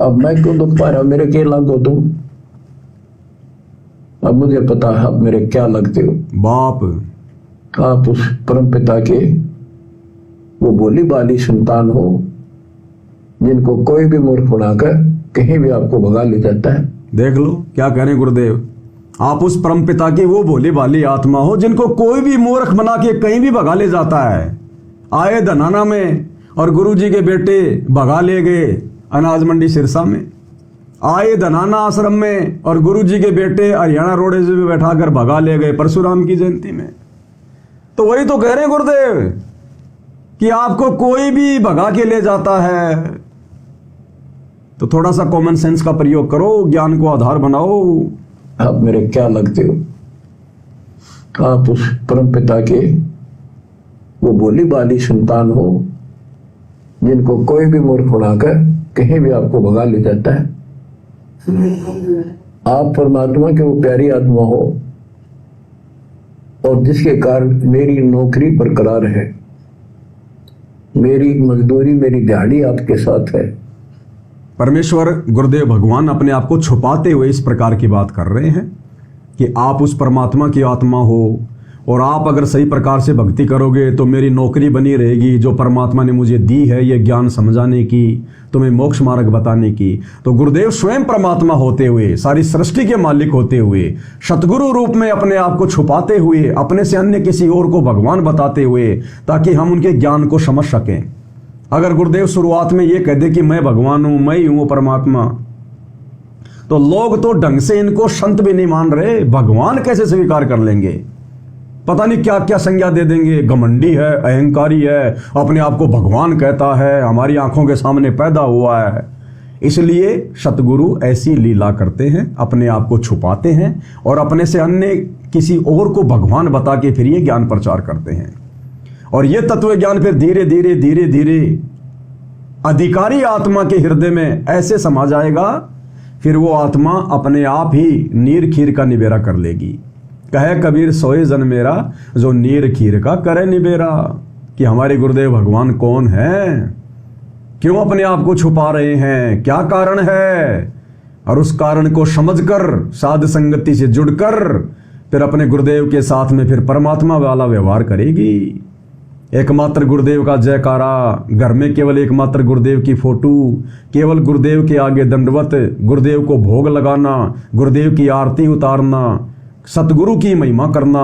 अब मैं क्यों दुख पा रहा हूं, मेरे क्या लग हो तुम? अब मुझे पता है अब मेरे क्या लगते हो। बाप आप उस परम पिता के वो बोली बाली संतान हो जिनको कोई भी मूर्ख बनाकर कहीं भी आपको भगा ले जाता है। देख लो क्या कह रहे हैं गुरुदेव, आप उस परम पिता की वो भोली भाली आत्मा हो जिनको कोई भी मूर्ख बना के कहीं भी भगा ले जाता है। आए धनाना में और गुरुजी के बेटे भगा ले गए अनाज मंडी सिरसा में, आए धनाना आश्रम में और गुरुजी के बेटे हरियाणा रोड में बैठाकर भगा ले गए परशुराम की जयंती में। तो वही तो कह रहे हैं गुरुदेव कि आपको कोई भी भगा के ले जाता है, तो थोड़ा सा कॉमन सेंस का प्रयोग करो, ज्ञान को आधार बनाओ। आप मेरे क्या लगते हो? आप उस परम पिता के वो बोली बाली संतान हो जिनको कोई भी मूर्ख बनाकर कहीं भी आपको भगा ले जाता है। आप परमात्मा के वो प्यारी आत्मा हो और जिसके कारण मेरी नौकरी बरकरार है, मेरी मजदूरी मेरी दिहाड़ी आपके साथ है। परमेश्वर गुरुदेव भगवान अपने आप को छुपाते हुए इस प्रकार की बात कर रहे हैं कि आप उस परमात्मा की आत्मा हो और आप अगर सही प्रकार से भक्ति करोगे तो मेरी नौकरी बनी रहेगी जो परमात्मा ने मुझे दी है, ये ज्ञान समझाने की, तुम्हें मोक्ष मार्ग बताने की। तो गुरुदेव स्वयं परमात्मा होते हुए, सारी सृष्टि के मालिक होते हुए, सतगुरु रूप में अपने आप को छुपाते हुए, अपने से अन्य किसी और को भगवान बताते हुए, ताकि हम उनके ज्ञान को समझ सकें। अगर गुरुदेव शुरुआत में ये कह दे कि मैं भगवान हूं, मैं ही हूं परमात्मा, तो लोग तो ढंग से इनको संत भी नहीं मान रहे, भगवान कैसे स्वीकार कर लेंगे? पता नहीं क्या क्या संज्ञा दे देंगे, घमंडी है, अहंकारी है, अपने आप को भगवान कहता है, हमारी आंखों के सामने पैदा हुआ है। इसलिए सतगुरु ऐसी लीला करते हैं, अपने आप को छुपाते हैं और अपने से अन्य किसी और को भगवान बता के फिर ये ज्ञान प्रचार करते हैं। और ये तत्व ज्ञान फिर धीरे धीरे धीरे धीरे अधिकारी आत्मा के हृदय में ऐसे समा जाएगा, फिर वो आत्मा अपने आप ही नीर खीर का निबेरा कर लेगी। कहे कबीर सोए जन मेरा, जो नीर खीर का करे निबेरा। कि हमारे गुरुदेव भगवान कौन है, क्यों अपने आप को छुपा रहे हैं, क्या कारण है, और उस कारण को समझकर साध संगति से जुड़कर फिर अपने गुरुदेव के साथ में फिर परमात्मा वाला व्यवहार करेगी। एकमात्र गुरुदेव का जयकारा, घर में केवल एकमात्र गुरुदेव की फोटो, केवल गुरुदेव के आगे दंडवत, गुरुदेव को भोग लगाना, गुरुदेव की आरती उतारना, सतगुरु की महिमा करना।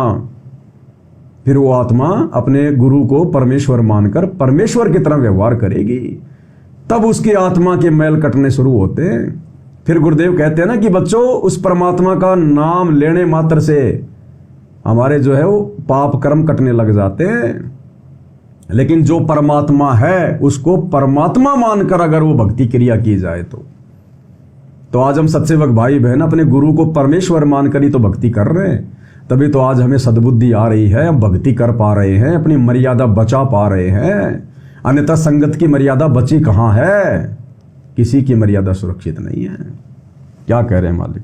फिर वो आत्मा अपने गुरु को परमेश्वर मानकर परमेश्वर की तरह व्यवहार करेगी। तब उसकी आत्मा के मैल कटने शुरू होते हैं। फिर गुरुदेव कहते हैं ना कि बच्चों, उस परमात्मा का नाम लेने मात्र से हमारे जो है वो पाप कर्म कटने लग जाते हैं। लेकिन जो परमात्मा है उसको परमात्मा मानकर अगर वो भक्ति क्रिया की जाए तो आज हम सत्सेवक भाई बहन अपने गुरु को परमेश्वर मानकर ही तो भक्ति कर रहे हैं। तभी तो आज हमें सद्बुद्धि आ रही है, हम भक्ति कर पा रहे हैं, अपनी मर्यादा बचा पा रहे हैं। अन्यथा संगत की मर्यादा बची कहाँ है? किसी की मर्यादा सुरक्षित नहीं है। क्या कह रहे हैं मालिक?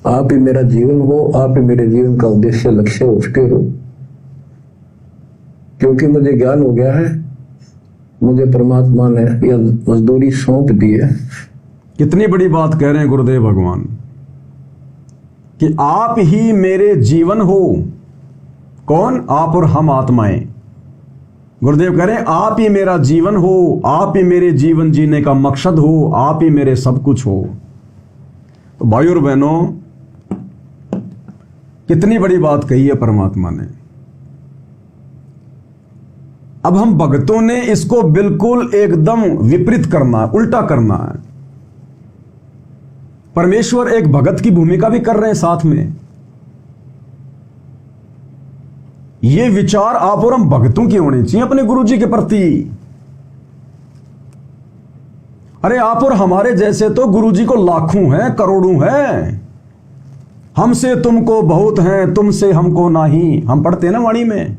आप ही मेरा जीवन हो, आप ही मेरे जीवन का उद्देश्य लक्ष्य हो चुके हो। क्योंकि मुझे ज्ञान हो गया है, मुझे परमात्मा ने यह मजदूरी सौंप दी है। कितनी बड़ी बात कह रहे हैं गुरुदेव भगवान कि आप ही मेरे जीवन हो। कौन? आप और हम आत्माएं। गुरुदेव कह रहे हैं आप ही मेरा जीवन हो, आप ही मेरे जीवन जीने का मकसद हो, आप ही मेरे सब कुछ हो। तो भाई और बहनों, कितनी बड़ी बात कही है परमात्मा ने। अब हम भक्तों ने इसको बिल्कुल एकदम विपरीत करना है, उल्टा करना है। परमेश्वर एक भगत की भूमिका भी कर रहे हैं साथ में। ये विचार आप और हम भक्तों की होने चाहिए अपने गुरु जी के प्रति। अरे आप और हमारे जैसे तो गुरु जी को लाखों हैं, करोड़ों हैं। हमसे तुमको बहुत हैं, तुमसे हमको नहीं। हम पढ़ते हैं ना वाणी में,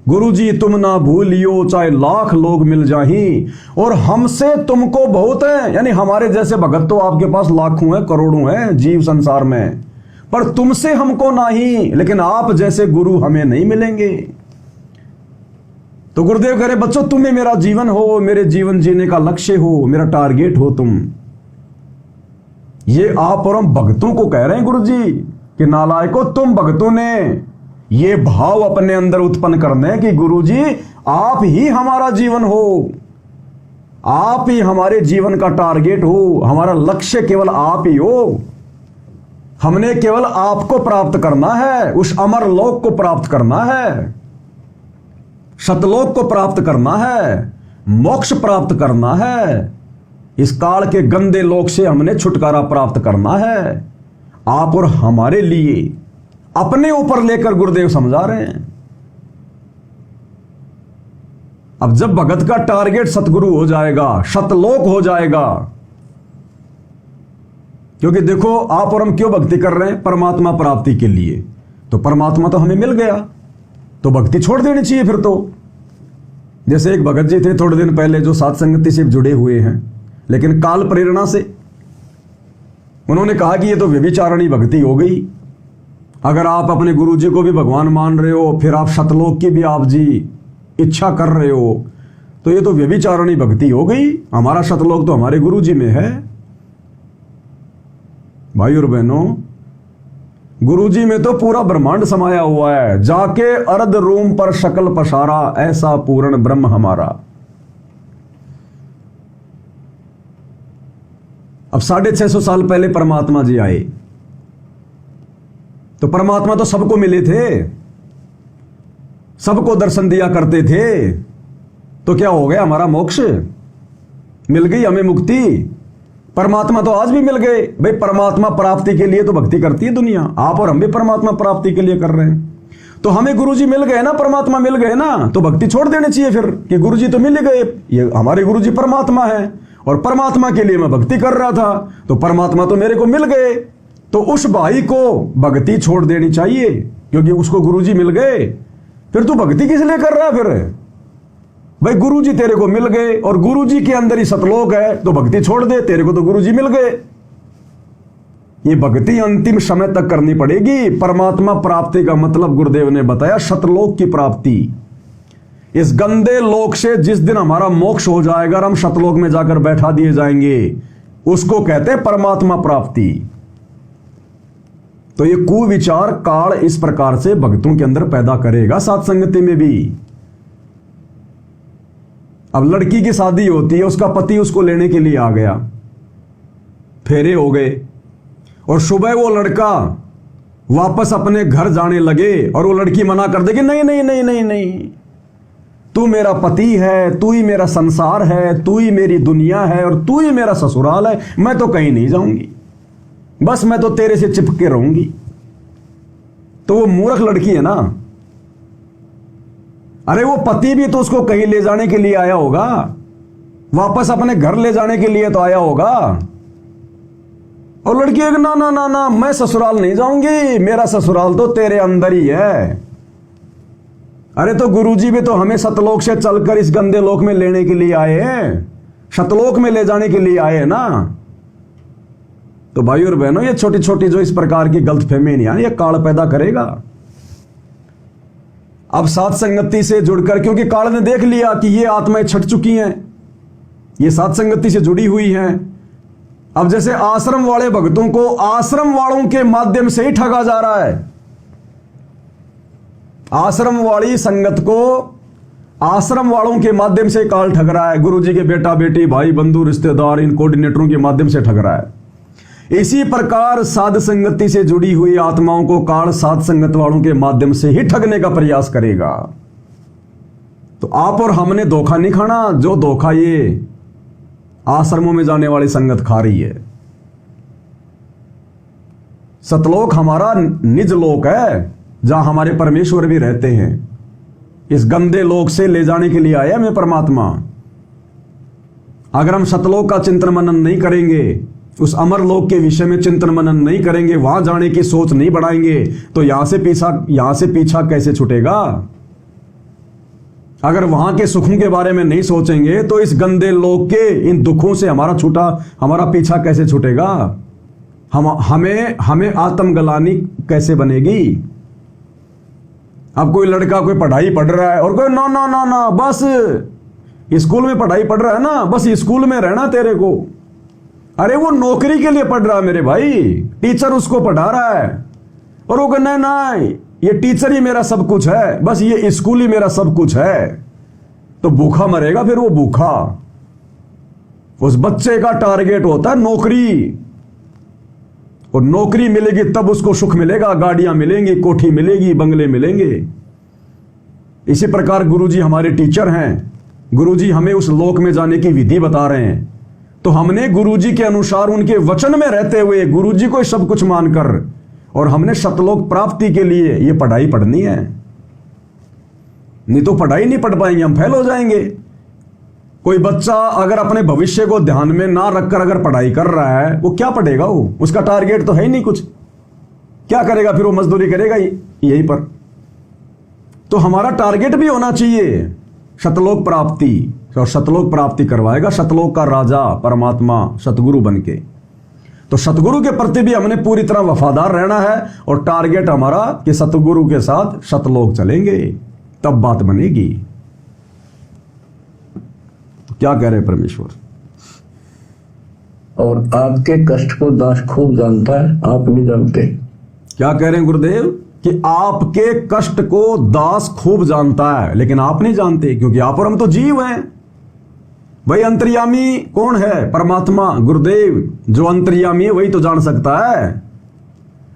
गुरु जी तुम ना भूलियो चाहे लाख लोग मिल जाही, और हमसे तुमको बहुत है, यानी हमारे जैसे भगत तो आपके पास लाखों हैं, करोड़ों हैं जीव संसार में, पर तुमसे हमको नहीं। लेकिन आप जैसे गुरु हमें नहीं मिलेंगे। तो गुरुदेव कह रहे बच्चों तुम्हें मेरा जीवन हो, मेरे जीवन जीने का लक्ष्य हो, मेरा टारगेट हो तुम। ये आप और हम भक्तों को कह रहे हैं गुरु जी कि नालायकों तुम भक्तों ने ये भाव अपने अंदर उत्पन्न करने हैं कि गुरु जी आप ही हमारा जीवन हो, आप ही हमारे जीवन का टारगेट हो, हमारा लक्ष्य केवल आप ही हो। हमने केवल आपको प्राप्त करना है, उस अमर लोक को प्राप्त करना है, सतलोक को प्राप्त करना है, मोक्ष प्राप्त करना है, इस काल के गंदे लोक से हमने छुटकारा प्राप्त करना है। आप और हमारे लिए अपने ऊपर लेकर गुरुदेव समझा रहे हैं। अब जब भगत का टारगेट सतगुरु हो जाएगा, सतलोक हो जाएगा, क्योंकि देखो आप और हम क्यों भक्ति कर रहे हैं? परमात्मा प्राप्ति के लिए। तो परमात्मा तो हमें मिल गया, तो भक्ति छोड़ देनी चाहिए फिर तो। जैसे एक भगत जी थे थोड़े दिन पहले जो साध संगति से जुड़े हुए हैं, लेकिन काल प्रेरणा से उन्होंने कहा कि ये तो व्यभिचारणी भक्ति हो गई। अगर आप अपने गुरु जी को भी भगवान मान रहे हो, फिर आप सतलोक की भी आप जी इच्छा कर रहे हो, तो ये तो व्यभिचारणी भक्ति हो गई। हमारा सतलोक तो हमारे गुरु जी में है। भाई और बहनों, गुरु जी में तो पूरा ब्रह्मांड समाया हुआ है। जाके अर्ध रूम पर शकल पसारा, ऐसा पूर्ण ब्रह्म हमारा। अब 650 साल पहले परमात्मा जी आए, तो परमात्मा तो सबको मिले थे, सबको दर्शन दिया करते थे। तो क्या हो गया? हमारा मोक्ष मिल गई, हमें मुक्ति। परमात्मा तो आज भी मिल गए। भाई परमात्मा प्राप्ति के लिए तो भक्ति करती है दुनिया, आप और हम भी परमात्मा प्राप्ति के लिए कर रहे हैं। तो हमें गुरुजी मिल गए ना, परमात्मा मिल गए ना, तो भक्ति छोड़ देनी चाहिए फिर कि गुरुजी तो मिल गए, ये हमारे गुरुजी परमात्मा है और परमात्मा के लिए मैं भक्ति कर रहा था, तो परमात्मा तो मेरे को मिल गए। तो उस भाई को भक्ति छोड़ देनी चाहिए क्योंकि उसको गुरुजी मिल गए। फिर तू भक्ति किस लिए कर रहा है फिर? भाई गुरुजी तेरे को मिल गए और गुरुजी के अंदर ही सतलोक है, तो भक्ति छोड़ दे, तेरे को तो गुरुजी मिल गए। ये भक्ति अंतिम समय तक करनी पड़ेगी। परमात्मा प्राप्ति का मतलब गुरुदेव ने बताया सतलोक की प्राप्ति। इस गंदे लोक से जिस दिन हमारा मोक्ष हो जाएगा और हम सतलोक में जाकर बैठा दिए जाएंगे, उसको कहते हैं परमात्मा प्राप्ति। तो ये कुविचार काल इस प्रकार से भक्तों के अंदर पैदा करेगा, साथ संगति में भी। अब लड़की की शादी होती है, उसका पति उसको लेने के लिए आ गया, फेरे हो गए और सुबह वो लड़का वापस अपने घर जाने लगे और वो लड़की मना कर देगी, नहीं नहीं नहीं नहीं नहीं, तू मेरा पति है, तू ही मेरा संसार है, तू ही मेरी दुनिया है और तू ही मेरा ससुराल है, मैं तो कहीं नहीं जाऊंगी, बस मैं तो तेरे से चिपके रहूंगी। तो वो मूर्ख लड़की है ना। अरे वो पति भी तो उसको कहीं ले जाने के लिए आया होगा, वापस अपने घर ले जाने के लिए तो आया होगा। और लड़की एक ना ना ना ना, मैं ससुराल नहीं जाऊंगी, मेरा ससुराल तो तेरे अंदर ही है। अरे तो गुरुजी भी तो हमें सतलोक से चलकर इस गंदे लोक में लेने के लिए आए हैं, सतलोक में ले जाने के लिए आए हैं ना। तो भाई और बहनों, ये छोटी छोटी जो इस प्रकार की गलतफहमियां ये काल पैदा करेगा। अब साथ संगति से जुड़कर, क्योंकि काल ने देख लिया कि ये आत्माएं छट चुकी हैं, ये साथ संगति से जुड़ी हुई हैं। अब जैसे आश्रम वाले भक्तों को आश्रम वालों के माध्यम से ही ठगा जा रहा है, आश्रम वाली संगत को आश्रम वालों के माध्यम से काल ठग रहा है। गुरुजी के बेटा बेटी भाई बंधु रिश्तेदार इन कोऑर्डिनेटरों के माध्यम से ठग रहा है। इसी प्रकार साध संगति से जुड़ी हुई आत्माओं को काल साध संगत वालों के माध्यम से ही ठगने का प्रयास करेगा। तो आप और हमने धोखा नहीं खाना जो धोखा ये आश्रमों में जाने वाली संगत खा रही है। सतलोक हमारा निज लोक है, जहां हमारे परमेश्वर भी रहते हैं। इस गंदे लोक से ले जाने के लिए आया हमें परमात्मा। अगर हम सतलोक का चिंतन मनन नहीं करेंगे, उस अमर लोक के विषय में चिंतन मनन नहीं करेंगे, वहां जाने की सोच नहीं बढ़ाएंगे, तो यहां से पीछा कैसे छूटेगा? अगर वहां के सुखों के बारे में नहीं सोचेंगे तो इस गंदे लोक के इन दुखों से हमारा पीछा कैसे छूटेगा? हमें आत्मग्लानि कैसे बनेगी? अब कोई लड़का कोई पढ़ाई पढ़ रहा है और कोई ना ना ना ना बस स्कूल में पढ़ाई पढ़ रहा है ना, बस स्कूल में रहना तेरे को। अरे वो नौकरी के लिए पढ़ रहा है मेरे भाई, टीचर उसको पढ़ा रहा है और वो कहना नहीं ये टीचर ही मेरा सब कुछ है, बस ये स्कूल ही मेरा सब कुछ है, तो भूखा मरेगा फिर वो भूखा। उस बच्चे का टारगेट होता है नौकरी, और नौकरी मिलेगी तब उसको सुख मिलेगा, गाड़ियां मिलेंगी, कोठी मिलेगी, बंगले मिलेंगे। इसी प्रकार गुरुजी हमारे टीचर हैं, गुरुजी हमें उस लोक में जाने की विधि बता रहे हैं, तो हमने गुरुजी के अनुसार उनके वचन में रहते हुए गुरुजी को सब कुछ मानकर और हमने सतलोक प्राप्ति के लिए ये पढ़ाई पढ़नी है। नहीं तो पढ़ाई नहीं पढ़ पाएंगे, हम फेल हो जाएंगे। कोई बच्चा अगर अपने भविष्य को ध्यान में ना रखकर अगर पढ़ाई कर रहा है, वो क्या पढ़ेगा? वो उसका टारगेट तो है ही नहीं कुछ, क्या करेगा फिर? वो मजदूरी करेगा यहीं पर। तो हमारा टारगेट भी होना चाहिए सतलोक प्राप्ति, और सतलोक प्राप्ति करवाएगा सतलोक का राजा परमात्मा सतगुरु बनके। तो सतगुरु के प्रति भी हमने पूरी तरह वफादार रहना है, और टारगेट हमारा कि सतगुरु के साथ सतलोक चलेंगे, तब बात बनेगी। तो क्या कह रहे हैं परमेश्वर? और आपके कष्ट को दास खूब जानता है, आप नहीं जानते। क्या कह रहे हैं गुरुदेव? कि आपके कष्ट को दास खूब जानता है, लेकिन आप नहीं जानते, क्योंकि आप और हम तो जीव हैं भाई। अंतर्यामी कौन है? परमात्मा गुरुदेव। जो अंतर्यामी है वही तो जान सकता है।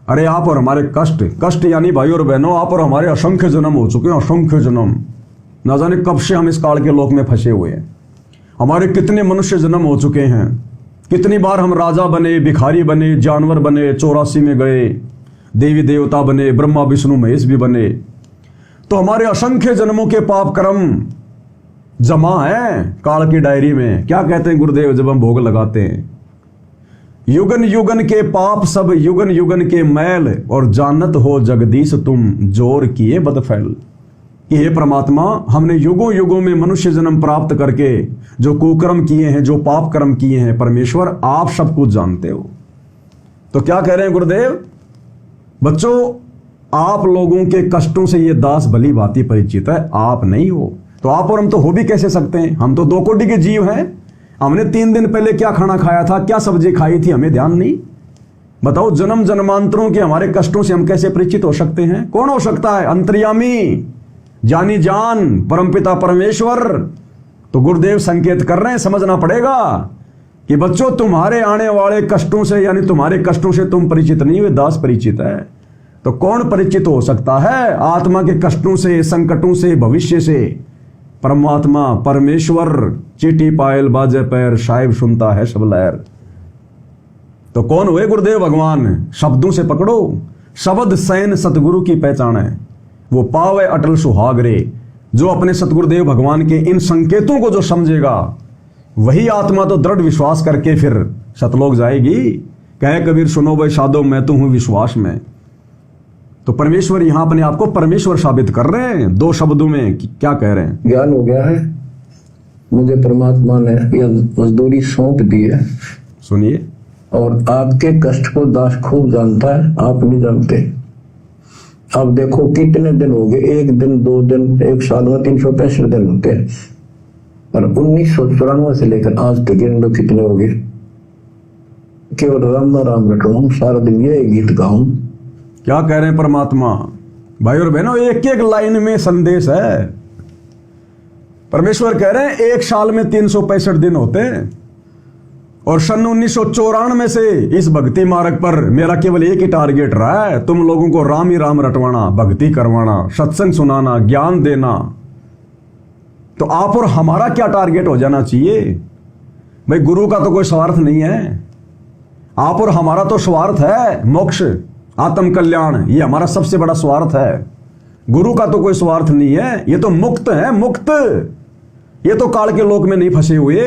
अरे आप और हमारे कष्ट, कष्ट यानी भाई और बहनों, आप और हमारे असंख्य जन्म हो चुके हैं, असंख्य जन्म। ना जाने कब से हम इस काल के लोक में फंसे हुए हैं। हमारे कितने मनुष्य जन्म हो चुके हैं, कितनी बार हम राजा बने, भिखारी बने, जानवर बने, 84 में गए, देवी देवता बने, ब्रह्मा विष्णु महेश भी बने। तो हमारे असंख्य जन्मों के पाप कर्म जमा है काल की डायरी में। क्या कहते हैं गुरुदेव जब हम भोग लगाते हैं? युगन युगन के पाप सब युगन युगन के मैल, और जानत हो जगदीश तुम जोर किए बदफैल। कि हे परमात्मा, हमने युगों युगों में मनुष्य जन्म प्राप्त करके जो कुकर्म किए हैं, जो पाप कर्म किए हैं, परमेश्वर आप सब कुछ जानते हो। तो क्या कह रहे हैं गुरुदेव? बच्चों, आप लोगों के कष्टों से ये दास भली भांति परिचित है, आप नहीं हो। तो आप और हम तो हो भी कैसे सकते हैं? हम तो दो कोटि के जीव हैं। हमने 3 दिन पहले क्या खाना खाया था, क्या सब्जी खाई थी, हमें ध्यान नहीं। बताओ, जन्म जन्मांतरों के हमारे कष्टों से हम कैसे परिचित हो सकते हैं? कौन हो सकता है? अंतर्यामी, जानी जान, परमपिता परमेश्वर। तो गुरुदेव संकेत कर रहे हैं, समझना पड़ेगा कि बच्चों, तुम्हारे आने वाले कष्टों से, यानी तुम्हारे कष्टों से तुम परिचित नहीं हुए, दास परिचित है। तो कौन परिचित हो सकता है आत्मा के कष्टों से, संकटों से, भविष्य से? परमात्मा परमेश्वर। चीटी पायल बाजे पैर, साहिब सुनता है सब लहर। तो कौन हुए गुरुदेव भगवान? शब्दों से पकड़ो। शब्द सैन सतगुरु की पहचान है, वो पावे अटल सुहागरे। जो अपने सतगुरुदेव भगवान के इन संकेतों को जो समझेगा, वही आत्मा तो दृढ़ विश्वास करके फिर सतलोक जाएगी। कहे कबीर सुनो भाई साधो, मैं तो हूं विश्वास में। तो परमेश्वर यहां अपने आप को परमेश्वर साबित कर रहे हैं 2 शब्दों में। क्या कह रहे हैं? ज्ञान हो गया है, मुझे परमात्मा ने यह मजदूरी सौंप दी है। सुनिए। और आपके कष्ट को दास खूब जानता है, आप नहीं जानते। अब देखो कितने दिन हो गए, 1 दिन, 2 दिन, 1 साल में 365 दिन होते हैं, और 1994 से लेकर आज तक इन लोग कितने हो गए? केवल राम राम रटूं, सारा दिन ये गीत गाऊं। क्या कह रहे हैं परमात्मा? भाई और बहनों, एक एक लाइन में संदेश है। परमेश्वर कह रहे हैं 1 साल में 365 दिन होते हैं, और सन 1994 से इस भक्ति मार्ग पर मेरा केवल एक ही टारगेट रहा है, तुम लोगों को राम ही राम रटवाना, भक्ति करवाना, सत्संग सुनाना, ज्ञान देना। तो आप और हमारा क्या टारगेट हो जाना चाहिए? भाई, गुरु का तो कोई स्वार्थ नहीं है, आप और हमारा तो स्वार्थ है मोक्ष, आत्म कल्याण। ये हमारा सबसे बड़ा स्वार्थ है। गुरु का तो कोई स्वार्थ नहीं है, ये तो मुक्त है, मुक्त। ये तो काल के लोक में नहीं फंसे हुए,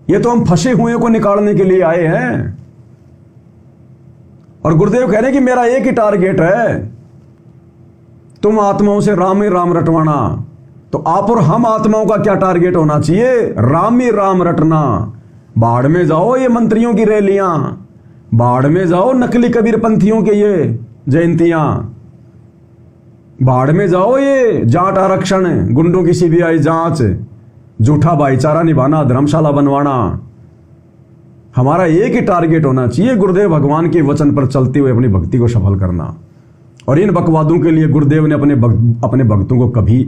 ये तो हम फंसे हुए को निकालने के लिए आए हैं। और गुरुदेव कह रहे हैं कि मेरा एक ही टारगेट है, तुम आत्माओं से राम ही राम रटवाना। तो आप और हम आत्माओं का क्या टारगेट होना चाहिए? राम ही राम रटना। बाढ़ में जाओ ये मंत्रियों की रैलियां, बाढ़ में जाओ नकली कबीर पंथियों के ये जयंतियां। भाड़ में जाओ, ये जाट आरक्षण, गुंडों की सीबीआई जांच, झूठा भाईचारा निभाना, धर्मशाला बनवाना। हमारा एक ही टारगेट होना चाहिए, गुरुदेव भगवान के वचन पर चलते हुए अपनी भक्ति को सफल करना। और इन बकवादों के लिए गुरुदेव ने अपने भक्तों को कभी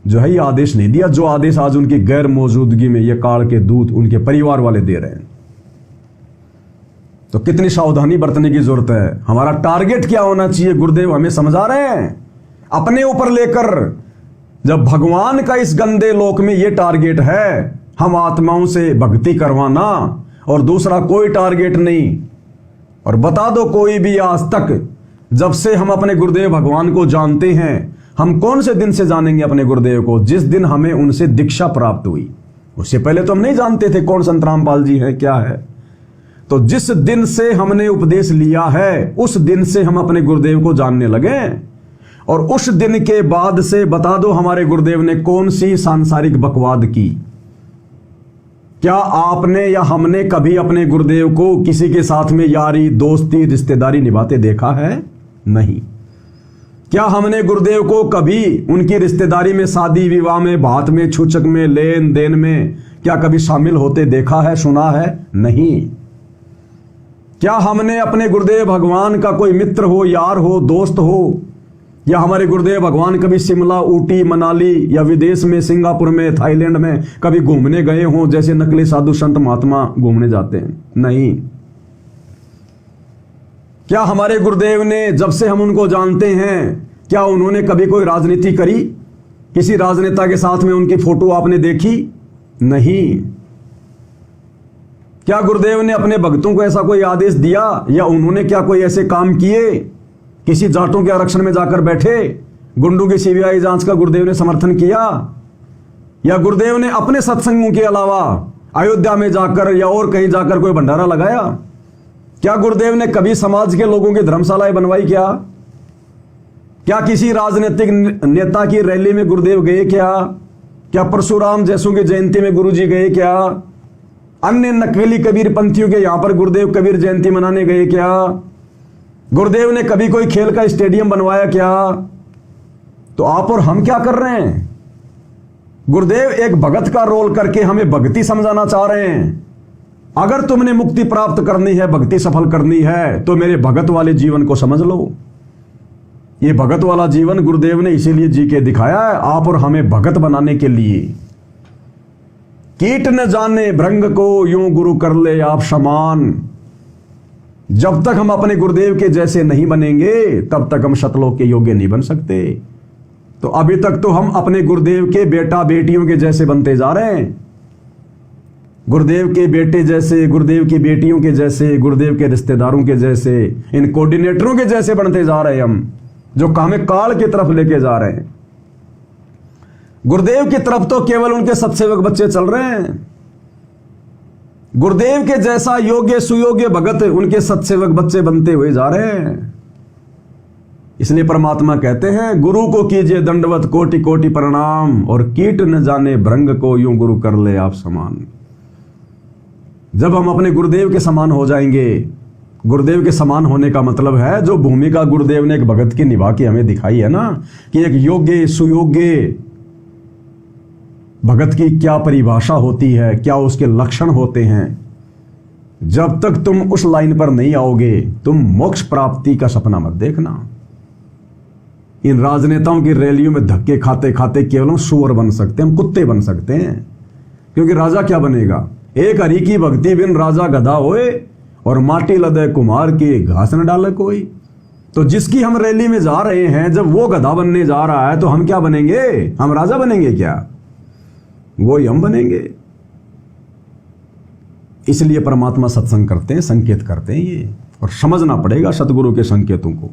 जो है ये आदेश नहीं दिया, जो आदेश आज उनकी गैर मौजूदगी में ये काल के दूत उनके परिवार वाले दे रहे हैं। तो कितनी सावधानी बरतने की जरूरत है। हमारा टारगेट क्या होना चाहिए, गुरुदेव हमें समझा रहे हैं अपने ऊपर लेकर। जब भगवान का इस गंदे लोक में यह टारगेट है, हम आत्माओं से भक्ति करवाना, और दूसरा कोई टारगेट नहीं। और बता दो कोई भी आज तक, जब से हम अपने गुरुदेव भगवान को जानते हैं, हम कौन से दिन से जानेंगे अपने गुरुदेव को? जिस दिन हमें उनसे दीक्षा प्राप्त हुई। उससे पहले तो हम नहीं जानते थे कौन संत रामपाल जी है, क्या है। तो जिस दिन से हमने उपदेश लिया है, उस दिन से हम अपने गुरुदेव को जानने लगे। और उस दिन के बाद से बता दो हमारे गुरुदेव ने कौन सी सांसारिक बकवाद की? क्या आपने या हमने कभी अपने गुरुदेव को किसी के साथ में यारी, दोस्ती, रिश्तेदारी निभाते देखा है? नहीं। क्या हमने गुरुदेव को कभी उनकी रिश्तेदारी में, शादी विवाह में, बात में, छूचक में, लेन देन में क्या कभी शामिल होते देखा है, सुना है? नहीं। क्या हमने अपने गुरुदेव भगवान का कोई मित्र हो, यार हो, दोस्त हो, या हमारे गुरुदेव भगवान कभी शिमला, ऊटी, मनाली या विदेश में, सिंगापुर में, थाईलैंड में कभी घूमने गए हों, जैसे नकली साधु संत महात्मा घूमने जाते हैं? नहीं। क्या हमारे गुरुदेव ने, जब से हम उनको जानते हैं, क्या उन्होंने कभी कोई राजनीति करी? किसी राजनेता के साथ में उनकी फोटो आपने देखी? नहीं। क्या गुरुदेव ने अपने भक्तों को ऐसा कोई आदेश दिया, या उन्होंने क्या कोई ऐसे काम किए? किसी जाटों के आरक्षण में जाकर बैठे, गुंडों की सीबीआई जांच का गुरुदेव ने समर्थन किया? या गुरुदेव ने अपने सत्संगों के अलावा अयोध्या में जाकर या और कहीं जाकर कोई भंडारा लगाया? क्या गुरुदेव ने कभी समाज के लोगों की धर्मशालाएं बनवाई? क्या किसी राजनीतिक नेता की रैली में गुरुदेव गए? क्या परशुराम जैसों की जयंती में गुरुजी गए? क्या अन्य नकली कबीर पंथियों के यहां पर गुरुदेव कबीर जयंती मनाने गए? क्या गुरुदेव ने कभी कोई खेल का स्टेडियम बनवाया? क्या? तो आप और हम क्या कर रहे हैं? गुरुदेव एक भगत का रोल करके हमें भक्ति समझाना चाह रहे हैं। अगर तुमने मुक्ति प्राप्त करनी है, भक्ति सफल करनी है, तो मेरे भगत वाले जीवन को समझ लो। ये भगत वाला जीवन गुरुदेव ने इसीलिए जी के दिखाया है, आप और हमें भगत बनाने के लिए। कीट न जाने भृंग को, यूं गुरु कर ले आप समान। जब तक हम अपने गुरुदेव के जैसे नहीं बनेंगे, तब तक हम शतलोक के योग्य नहीं बन सकते। तो अभी तक तो हम अपने गुरुदेव के बेटा बेटियों के जैसे बनते जा रहे हैं। गुरुदेव के बेटे जैसे, गुरुदेव की बेटियों के जैसे, गुरुदेव के रिश्तेदारों के जैसे, इन कोऑर्डिनेटरों के जैसे बनते जा रहे हैं हम, जो हमें काल की तरफ लेके जा रहे हैं। गुरुदेव की तरफ तो केवल उनके सत्सेवक बच्चे चल रहे हैं। गुरुदेव के जैसा योग्य सुयोग्य भगत उनके सत्सेवक बच्चे बनते हुए जा रहे हैं। इसलिए परमात्मा कहते हैं, गुरु को कीजिए दंडवत कोटि कोटि प्रणाम, और कीट न जाने भृंग को, यूं गुरु कर ले आप समान। जब हम अपने गुरुदेव के समान हो जाएंगे, गुरुदेव के समान होने का मतलब है, जो भूमिका गुरुदेव ने एक भगत की निभा के हमें दिखाई है ना, कि एक योग्य सुयोग्य भगत की क्या परिभाषा होती है, क्या उसके लक्षण होते हैं। जब तक तुम उस लाइन पर नहीं आओगे, तुम मोक्ष प्राप्ति का सपना मत देखना। इन राजनेताओं की रैलियों में धक्के खाते खाते केवल हम सुअर बन सकते हैं, हम कुत्ते बन सकते हैं। क्योंकि राजा क्या बनेगा? एक हरि की भक्ति बिन राजा गधा होए, और माटी लदे कुम्हार की घास न डाले कोई। तो जिसकी हम रैली में जा रहे हैं, जब वो गधा बनने जा रहा है, तो हम क्या बनेंगे? हम राजा बनेंगे क्या? वो ही हम बनेंगे। इसलिए परमात्मा सत्संग करते हैं, संकेत करते हैं ये, और समझना पड़ेगा सतगुरु के संकेतों को।